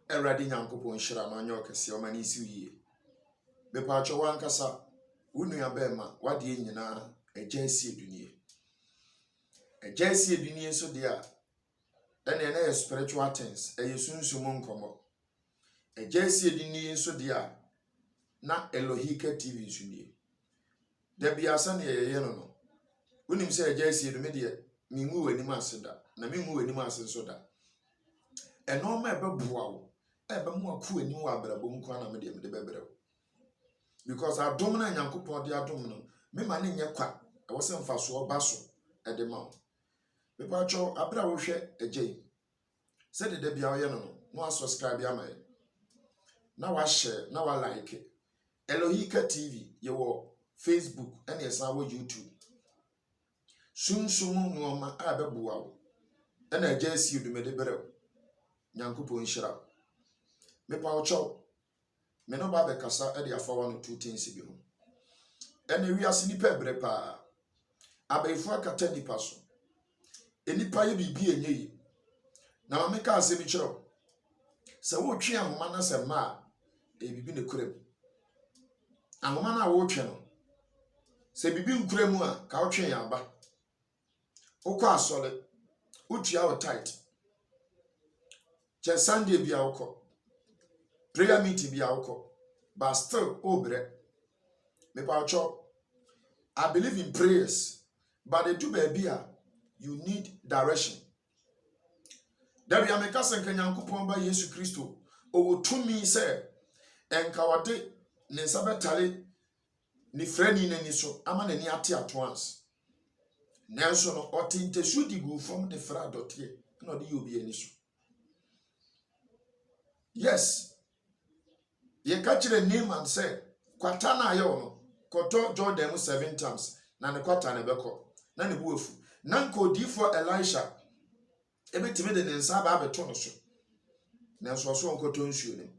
Eradi Nyankopon Shira no anyo kese o mani si yie. Me pa cho wan kasa wonu ya bema wade nyina agya si edunie. Agya si edunie so de a ene na spiritual things sunsumo nkomo. Agya si edunie so de a na Elohika TV sunie. Da biasa na ye no. Wonim se agya si edu me de mi nwu wani aseda na mi nwu wani asenso da. Eno ma ebeboa wo ebe mu aku ani wo abrabo nko na me de bebrɛ. Because adom na Nyankopɔn de adom no me ma ne nyɛ kwa e wo se mfaso oba so e de ma wo. Me pa cho abra wo hwɛ agye. Se de da bia wo ye no subscribe ya mai. Na wa share na wa like. Elohika TV ye wo Facebook and yesa wo YouTube. Sunsum no ma abeboa wo. E na agye si du me de brɛ. Nyankopɔn Shira. Me pa wo cho me no ba be kasa e de afa one two things bi ho. Ene wiase nipa bre pa. Abaifo akata nipa so. Enipa ye bibi enye yi. Na ma me ka asemi kyerɛ. Se wo twe ahoma na se ma e bibi ne kurem. Ahoma na wo twe no. Se bibi nkuremu a ka wo twe ya ba. Okɔ asɔle. Utua wo tight. Che Sunday bia wokɔ. Prayer meeting bia wokɔ. But still obre. Me pa cho I believe in prayers, but they do baby you need direction. There be ameka senka Nyankopɔn ba Yesu Kristo o tumi sɛ enka wode ne sabetale ni frani nani so ama nani ate atoans. Nanso no otintesu di gu from the fra dotie na ode yobi ani so. Yes. Ye ka kire name and say kwata na aye no koto Jordan 7 times na ne kwata na beko na ne buafu na nko di for Elisha ebetime de ne nsa ba abeto no so na so so nkoto nsuo ne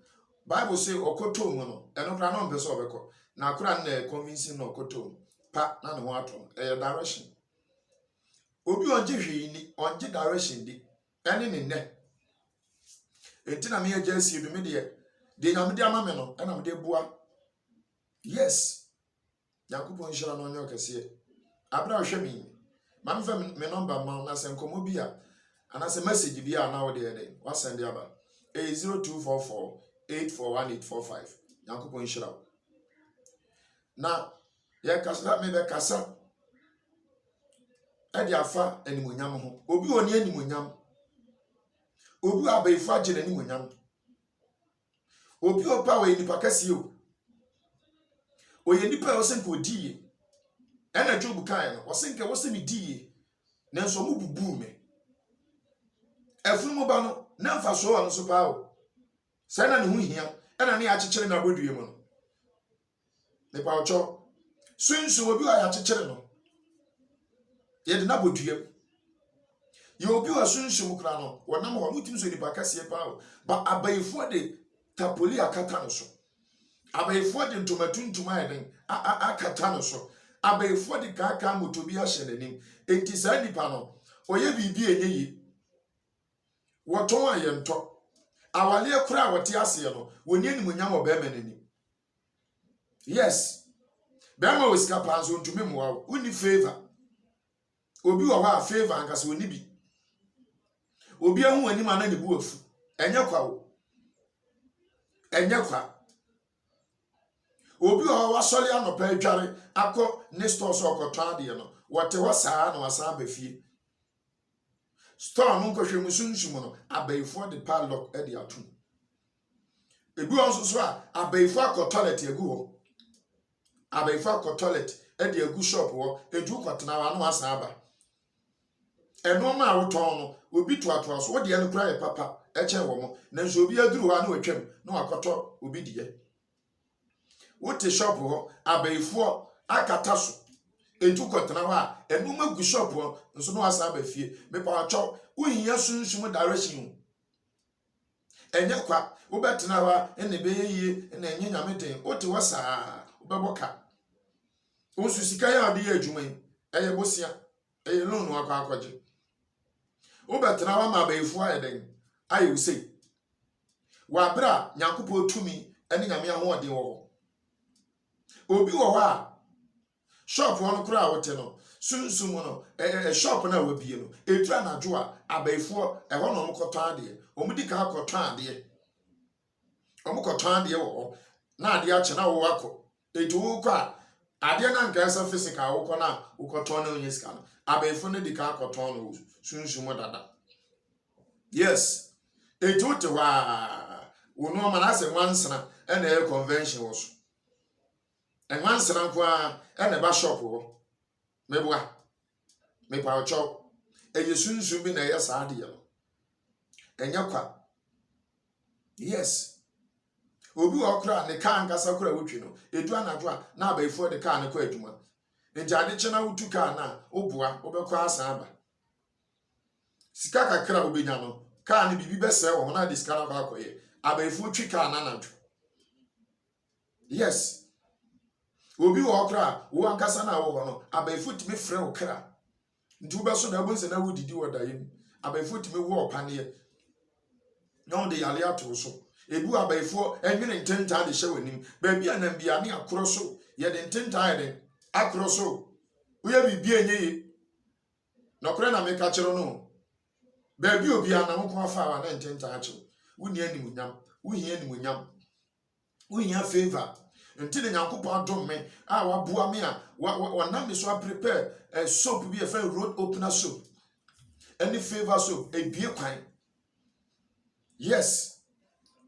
Bible say okoto mu no eno kra no mpese obeko na akura na convincing no okoto pa na ne ho ato direction obi onje hwe ni onje direction di ene ne ne entina me agya si edu me de nyamde amame no ena me de bua. Yes. Yakupon Shira no nyo kese. Abra hwe mi. Ma me fa me number ma na se nkomo bi a ana se message bi a na wo de wa send aba. 0244 841845. Yakupon Shira. Na ye kasa me be kasa e de afa animonyam ho. Obi oni animonyam. Obi abaifa gye animonyam. Obi opa we nipa kase o. Oye nipa o senko die. Ena Job kan no, o senke wo se me die. Nanso mu bubu me. Efunu mo ba no, na mfa so wa no so pa o. Sai na ne hu hia, ena ne ya kyekyere na bodue mu no. Ne pa ocho. Sunsu obi wa ya kyekyere no. Ye de na bodue mu. Ye obi wa sunsu mu kra no, wonam ho mutim so nipa kase pa o. Ba abaifo de tapoli akata no so. Abaifo de ntomatuntum ayeden akata no so. Abaifo de kaka motobi ahye nanim. Enti sa nipa no, oye bibi enye yi. Woton ayento. Awale akura wote ase no, woni animunyam obema nanim. Yes. Bema wosika panzo ntumi mwa uni favor. Obi wa wa favor ankase woni bi. Obi ahu anim ana ne buafu. Enye kwa wo. Enye kwa. Obi wa wasole anopa adware akọ ne store so okotwa de no. Wote ho saa na wasa bafie. Store no nkohwe musunsun no abaifo de padlock e de atum. Ebi onso so a abaifo akọ toilet egu ho. Abaifo akọ toilet e de egu shop ho edu kwatena wa no wasa aba. Eno ma woton no obi toatoa so de eno kra ye papa e che wo mo nanso obi aduru wa na watwam na wakoto obi diye. Wote shop ho abaifo akata so edu kwatena wa eno ma gu shop ho nso no wasa aba fie me pa wacho uhia sunsum direction enye kwa wo betena wa ene be yeye ene enye nyameden wote wasa obeboka onsu sika ya ade ya adwuma yi eye bosia eye loan wakwa akwaje wo betena wa ma abaifo ayeden ayi usei wabra nyankopɔ tumi ene nyame ahoɔden wɔ obi wɔ hɔ a shop wɔn kora wote no sunsum no shop na wabie no etura najo a abaifo ɛhɔ na ɔmkɔtɔn ade ɔmudi ka akɔtɔn ade ɔmkɔtɔn ade wɔ na ade akye na wo akɔ etu wo kɔ a ade na nka ɛsɛ physical wo kɔ na wo kɔtɔn na onye sika no abaifo no di ka akɔtɔn no sunsum dada yes etu te wa wo no ma na sɛ wansana ɛna ɛyɛ convention wɔ so ɛnwansana nko a ɛna ba shop wɔ meboa mepa ocho eye sunsun bi na ɛyɛ saa de no ɛnya kwa yes obi okra ne kan kasa kra wotwe no edu anajo a na abaifo de kan ne kwa adwuma nti ade kyena wotu kan na oboa obekwa asa aba sika kakra obenya no kan ne bibi bɛsɛ wɔ na de sika na kwa akɔye abaifo twi kan na najo yes obi wo okra wo ankasa na wo no abaifo timi frɛ wo kra nti wo bɛso na bonse na wo didi wo dayem abaifo timi wo opane no de yale ato so ebu abaifo enwene ntenta de hye wanim ba bia na bia ne akoro so ye de ntenta de akoro so wo ye bibia enye no kora na meka kyero no ba bia obi ana wo ko afa wa na ntenta akye wo ni animunyam wo hia animunyam wo hia favor nti de nyankopɔ adom me a waboa me a wanam me so a prepare soap bi a friend road opener soap any favor soap e bie kwan yes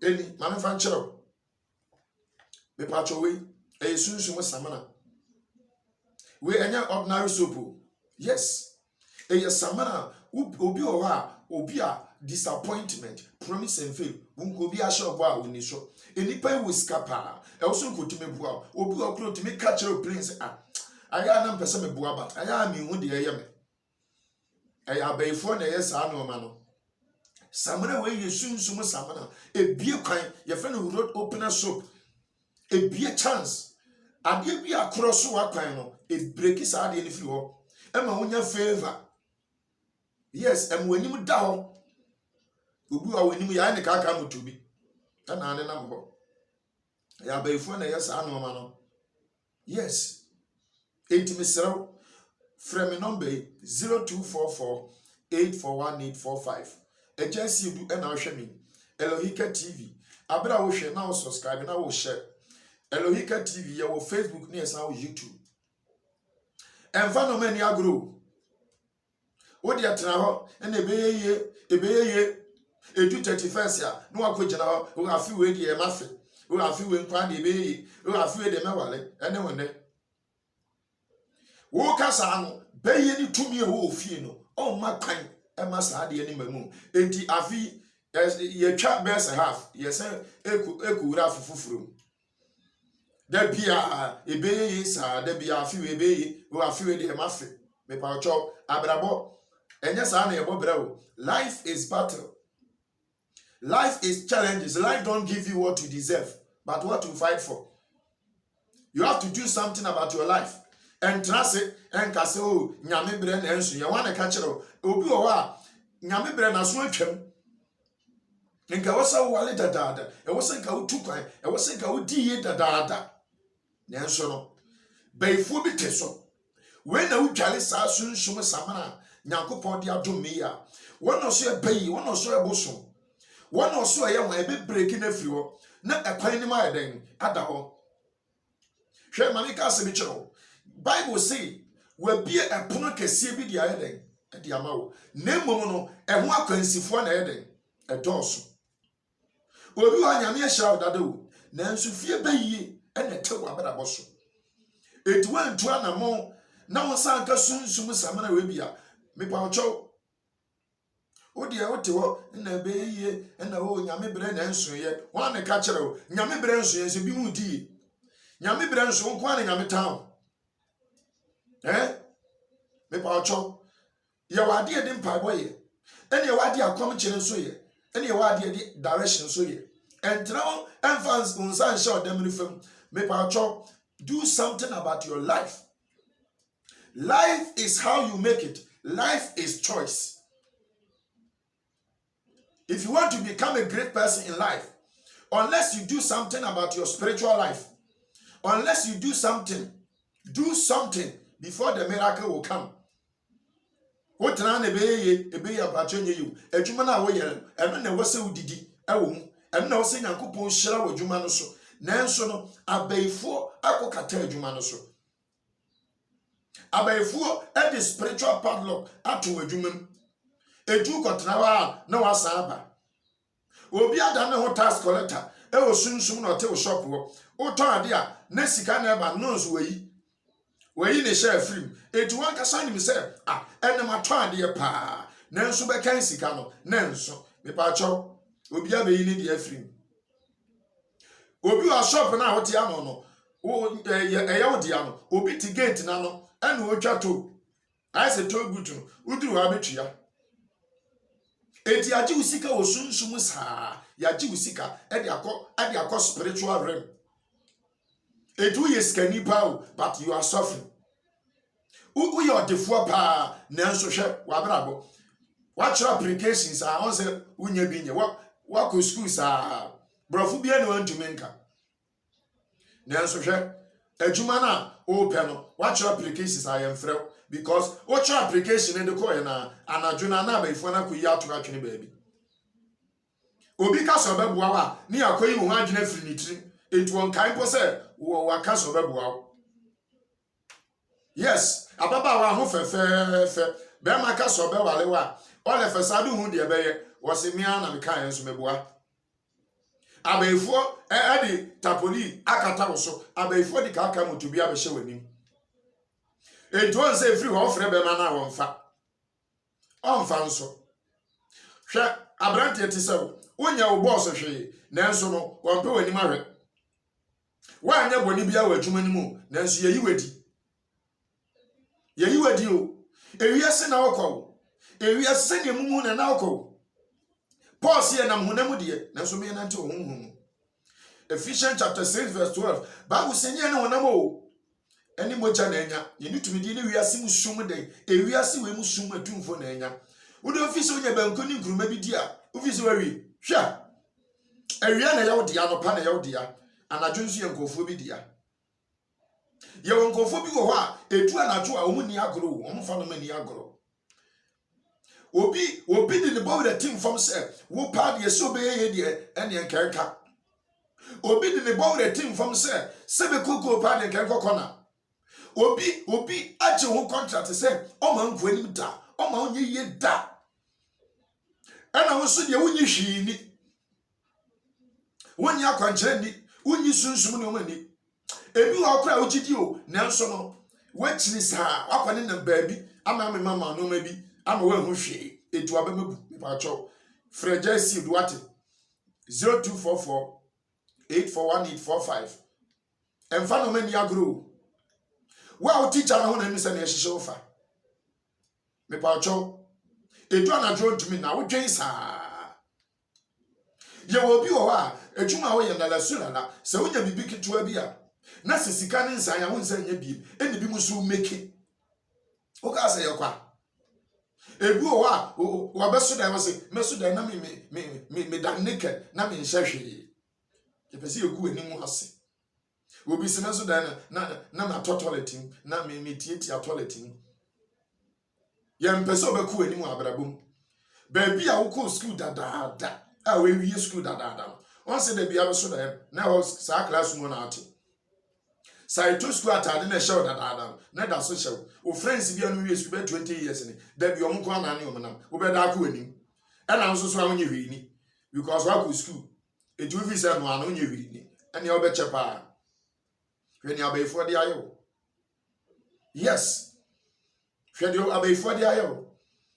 any mame fan kyerɛ me pacho we e sunsum samana we enya ordinary soap yes e samana obi o ha obi a disappointment promise and fail wonko bi a shop a woni so enipa we scapa e wo so nkotime bua obi okro timi ka kyerɛ prince aya na mpese me bua ba aya mi hu de eye me aya abaifo na eye saa no ma no samana we yesunsum samana e bie kwan ye fe no road opener soap e bie chance ade bi akoro so wa kwan no e break saa ade ni firi ho e ma wonya favor yes wanim da ho obi wa wanim ya ne kaka mutubi ana ane na mbo ya baifo na yes anu ma no yes etimi serew frame number 0244 841845 agency du na hwe mi Elohika TV abra wo hwe na wo subscribe na wo share Elohika TV ya wo Facebook na yes na wo YouTube enfa no mani agro wodi atena ho na ebeyeye edu 31st ya no akogina ho wo afi we de e mafe wo afi we nkwa de ebeyeye wo afi we de mewale ene wonde wo kasa no beye ni tumi e wo ofie no o makan e masa de ni mamu enti afi ye twa best half ye say eku ra fufufuru da bia ebeyeye sa da bia afi we ebeye wo afi we de e mafe me pa ocho abrabo enya sa na yebo brawo life is battle. Life is challenges. Life don't give you what you deserve, but what you fight for. You have to do something about your life. And trust it and kase o nyame bre na enso ye wan ka kire obi o wa nyame bre na so atwam. Nka wosa wale dadada. E wosa nka wo tukwan, e wosa nka wo diye dadada. Na enso no baifo bi teso. We na wo dwale sa sunsun samana nyankopon de adom me ya. Won no so e bayi, won no so e boso. One or so a be breaking a few, not a penny my den at the home. Share Manika Semicho. Bible say, will be a punaka CB the Eden at the Amao. Name mono, and one can see for an Eden, a dorsal. Will you on your shout that do? Nancy fear bay and a toe about a bosso. It went to an among now sanka soon samana webia, me paucho. Odi e wotewo na beye na wo nyame bre na enso ye wan ne ka kire wo nyame bre enso ye se bi mu di nyame bre enso nko an nyame tan me pa ocho ye wade e di mpa boye ene ye wade akom kire enso ye ene ye wade e di direction enso ye entra enfans unsan show dem ni fam me pa ocho do something about your life. Life is how you make it. Life is choice. If you want to become a great person in life, unless you do something about your spiritual life, unless you do something before the miracle will come. What na ebe ya ba chenye you adwuma na wo yere eno na wo se udidi ewo mu eno na wo se Nyankopon hyira wo adwuma no so nanso no abaifo akokata adwuma no so abaifo e the spiritual padlock ato adwuma mu edu kotena wa na wasa aba obi ada ne ho tax collector e wo sunsum na ote wo shop wo uton ade a na sika na eba nonso wayi ne share film etu wan kasa nim se enem ato ade pa nanso be kan sika no nanso me pa cho obi abeyi ne de film obi wa shop na hote ano no wo eya wo de ano obi ti gate na no ene wo twa to ai se to gutu no uduru wa betua eti aji usika osunsum saa ya ji usika ade akọ spiritual realm etu yeskani pa but you are suffering u your defo pa nanso hwe wabrabo watch applications on say unya bi nye wa ko school saa brofu bia ne wantumi nka nanso hwe adwuma na o pe no watch applications I frɛ because watch application in the coin na anadwuna na abaifo na ko yi ato atwene baabi obi ka so beboa wa ni akoyi wo adwene firi ni tiri etu on kan po se wo waka so beboa yes ababa wa ho fefe be ma ka so be wale wa ole fesadu hu de beye wo se mia na me kan enso meboa abaifo edi tapoli akata wo so abaifo di ka aka motobi abehye wanim etu on se free ho frɛ be ma na wo mfa nso hwɛ abrante ti se wonya wo boss hwe nanso no wo mpe wanim ahwɛ wanya boni bia wa adwuma nimu nanso yeyi wadi o ewiase na wokɔ ewiase ne mumu na wokɔ Paul say na honam de nanso me nante honhom Ephesians chapter 6 verse 12 Bible say nye na honam o eni moja na enya ye nitumidi ne wiase mu sum den ewiase we mu sum atumfo na enya wo de ofisi onya banko ni nkuruma bi di a ofisi wa wi hwa ewia na yawo de anopa na yawo de anadwo nso ye nkofo bi dia ye nkofo bi wo ho a etu anadwo a omu ni agoro omu fa no mani agoro obi di ne bow the team from say wo pa de so be ye de ene enkerka obi di ne bow the team from say sebe koko pa de enkerka kona obi aje ho contract say o ma nko anim da o ma onye ye da ena wo so de wonyi hwi ni wonyi akwankyere ni wonyi sunsum ne o ma ni ebi wa okra ogidi o nanso no wachiri saa akwane na baabi ama mama no ma bi ama wa hu hwe etu abemabu pa cho freja si duate 0244 841845 emfa no mani agro wa o teacher na ho na mi se na ehihye ofa me pa cho etu anadro ntumi na wo dwen saa ye wo bi wo ha adwuma wo ye na la sulala se wonya bibi kitwa bi a na sisika ne nsan ya wo nsan nya bi eni bi musu meke o ka se ye kwa ebu o wa beso da wose meso da na me da naked na me nhwehwe ye pese egu enimu ase obi se meso da na toilet na me tietia toilet ye mpese obeku enimu abrabom ba bi a wo ko school da a we wie school da on se da bia beso da na ho sa class mu na ate sai to school atade na show da na da so show o friends bia no wie school be 20 years ni da bi omko na ne omnam wo be da ko anim e na nso so awonye hwi ni because wa ko school e do vi say no ana onye hwi ni ene o be chepa hwe ni abaifo de ayo yes hwe de abaifo de ayo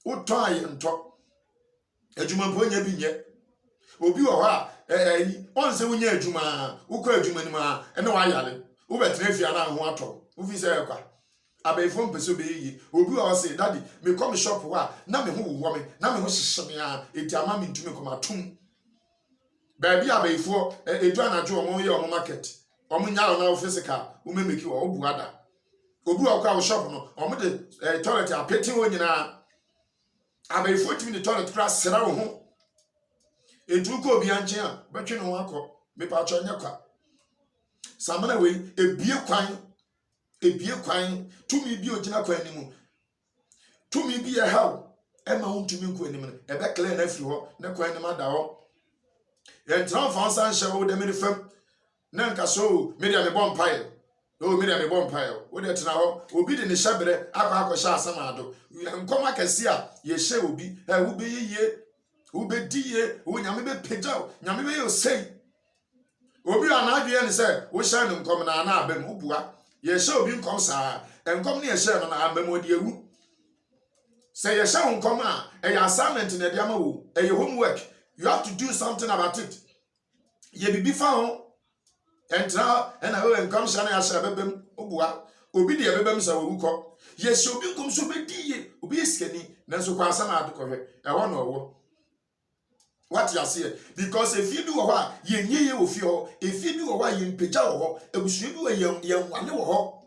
wo to aye nto adwuma mpo nya bi nye obi wo ha on se wonya adwuma wo ko adwuma ni ma ene wa yale wo betre fia na ho ato wo fi say kwa abaifo mpeso be yi obi wa say daddy me come shop wa na me ho wo me na me ho hyehye me a enti ama me ntumi koma tum ba bi abaifo edu anajo omo ye omo market omo nya na wo physical wo me meki wo buada obi wa kwa wo shop no omo de toilet apeti wo nyina abaifo timi de toilet class sera wo ho edu ko obi anche a betwe no akọ me pa cho nyakwa samana we ebie kwan tumi bi ogina kwan ni mu tumi bi e haw e ma untumi nko anim no e be clear na firi ho na kwan ni ma da ho yen tran fa san hye de me fam na nka so me de me bom pae o me de me bom pae o de tena ho obi de ne hyebere akwa hye asam ado nkoma kase a ye hye obi wo be yiye wo be diye wo nyame be pejao nyame be yo sei obi anadwe ne se wo hye no nkom na na abem ubua ye hye obi nkom saa enkom ne ye hye no na abem odi ewu se ye hye nkom a e assignment na de ama wo e homework you have to do something about it ye bibi fa ho entra na ho nkom hye na ya hye bebem ubua obi de bebem sa wo wukọ ye hye obi nkom so be diye obi eskani na so kwa asam adokohwe e ho na owo. What you see? Because if you do what ye nye of your, if you do what ye pija or it was you do a young one or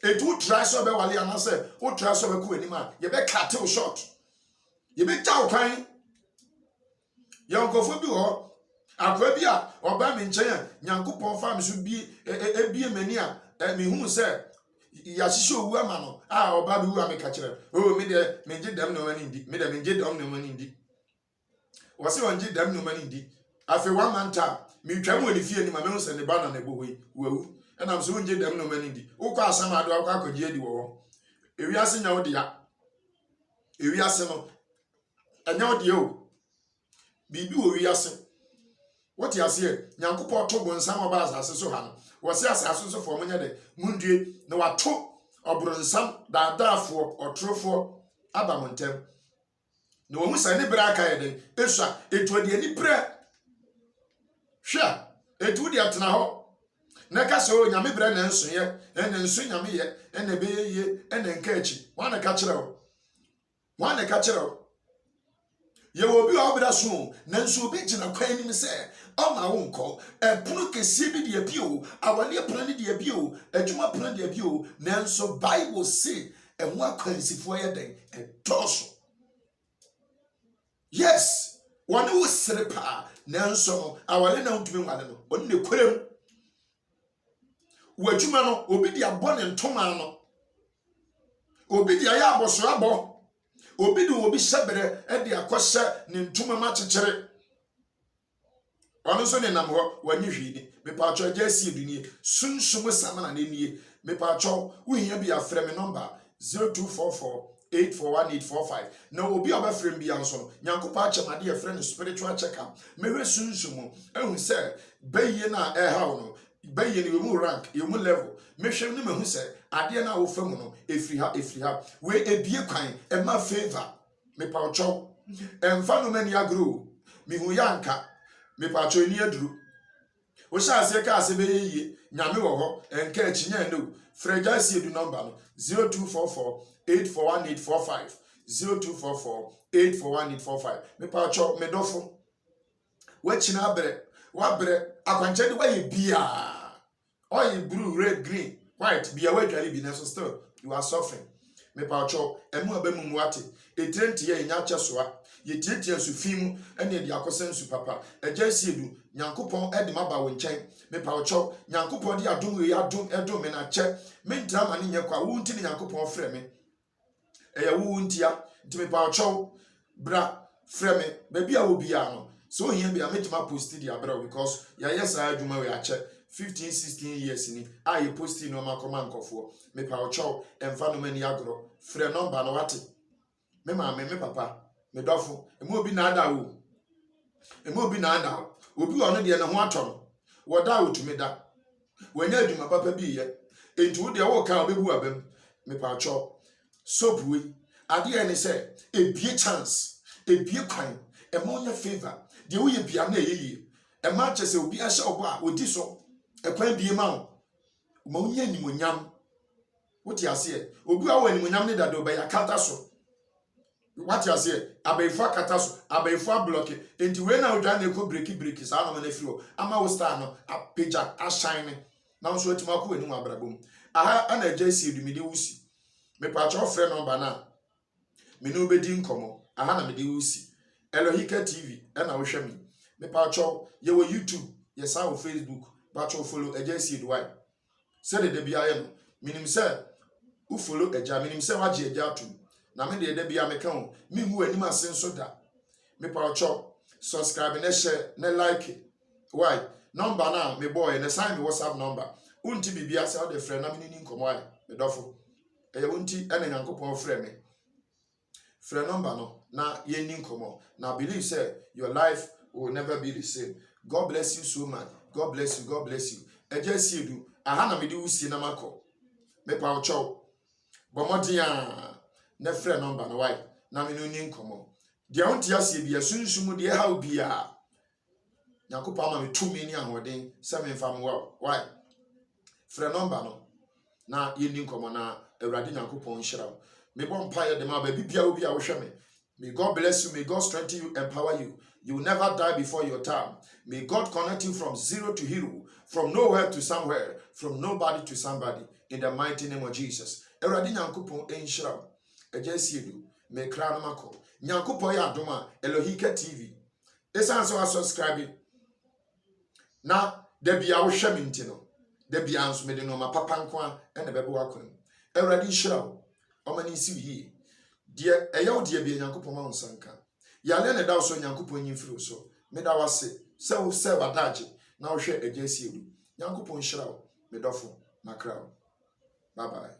it would try so be wali and say, what try so be cool anymore. You be cattle short. You be chow kind. Young go for you Aquabia or Bam in China, Yankupon farm should be a mania. And me who said, Yashisho woman, or Babu, I'm a catcher. Oh, me there, me did them no money indeed, me them did no money indeed. Wasi wanji dam no mani ndi afi one man ta mi twam woni fie ni ma me se ne ba na ne bohoi wawu na am so wanji dam no mani ndi ukọ asam ado akọ akọji edi wo ewi ase nya wo dia ewi ase no anya wo dia o bibi wo wi ase what you ase nyankopọ to bo nsam oba asase so ha no wasi asase so fo mo nya de mundue na wato obro nsam daadafo otrofo aba mo ntem no mu sa ne bra ka yeden esua etu de ani pre hwa etu de atena ho na ka so nyame bra na nso ye na nso nyame ye na be ye na nka achi wana ka kire ho ye obi obida so na nso obi gina kwan ni se o ma wo nko epunu kesi bi de bio awale plan de bio adwuma plan de bio na nso bible say enwo akwansifo ye den etoso. Yes, one who srepa nanso awale na ntumi wale no on ne kwerem wadwuma no obi de abone ntoma no obi de aya aboso abo obi de obi hyebere e de akọhye ne ntoma ma kyekere ono so ne nam ho wanyi hwidi me pa cho ja sie dunie sunsum samana ne nie me pa cho wo hia bi afre me number 0244841845 na obi obafrem bia nso no nyankopa achemade ye friend spiritual check-up mewe sunsumu ehun se baye na ehaw no baye ni mu rank mu level mehwem ne mehu se ade na wo fam no efri ha we ebie kwan e ma favor me pa ocho emfa no mani agro mehu yanka me pa ocho ni aduru wo sha ase ka ase beye nyame wo ho enka achinya no fragile seed number no 0244841845 0244841845 me pa cho me dofo wachina abre wabre akwanche de waye bia oil blue red green white bia wadware bi na so still you are suffering me pa cho emu abamu muate etrenti ye nya chesoa ye tietie su fimu ene de akosen su papa eja siedu nyankopon ede maba wo nchen me pa cho nyankopon de adom we edom me na che me ntra ma ne nye kwa wo nti ne nyankopon frɛ me eya wo ntia nti me pa cho bra frɛ me ba bia wo bia no so hia bia metima post di abra because ya yesa adwuma we ache 15-16 years ni aye post no ma koma nkofo me pa cho emfa no mani agro frɛ number no wate me ma me papa me dofo emu obi na ada wo obi ono de ne ho ato wo da wo tumi da wanya adwuma papa bi ye enti wo de wo ka obebu abam me pa cho soap we ade ene se ebie chance ebie kwan e mo nya favor de wo ye bia na eyeye e ma che se obi ahye obo a odi so e kwan bie ma wo mo nya nimonyam wo ti ase obi a wo nimonyam ne da do be ya kata so what you say abefo kata so abefo block enti we na odwa na ko break sa no na firo ama wo star no apeja a shine na so atima ko enu abrabom aha ana eja si edumide wusi me pa cho frɛ number na me no bedi nkomo aha na me de wusi Elohika TV na wo hwɛ me pa cho ye wo YouTube yes on Facebook but you follow agya see why said the bia no minim say u follow agya minim say wagye agya atum na me de bia meka ho me hu anim asen so da me pa ocho subscribe na share na like why number na me boy na sign me WhatsApp number unti bibia say o de frɛ na me ni nkomo ai me dofo unti ene nyankopon frɛ me frɛ number no na ye ni nkomo na believe say your life will never be the same. God bless you so much. God bless you. God bless you. Eje si edu aha na me di usi na mako me pa ocho bomodia na frɛ number na why na me no ni nkomo de onti asie bia sunsumu de ha obia nyakopa ama me tumi ni ahoden se me fam why frɛ number no na ye ni nkomo na awurade nyakopon hyira me bom pa ye de ma ba bibia obi a wo hwɛ me. May God bless you. May God strengthen you, empower you. You will never die before your time. May God connect you from zero to hero, from nowhere to somewhere, from nobody to somebody. In the mighty name of Jesus. Eradi nyankopon enshira. Ejesiedu. Me kra na mako. Nyankopon ya adoma Elohika TV. Esan so subscribe. Na debia wo hwe me ntino. Debia anso me de no ma papa nko a na bebe wakon. Eradi nshira. Omani si yi. Die eyaw die bi nyankopon ma nsanka ya le ne da so nyankopon nyimfiri so me da wase se wo se wadaje na wo hwe agya sie du nyankopon hyira wo me dofo makra bye bye.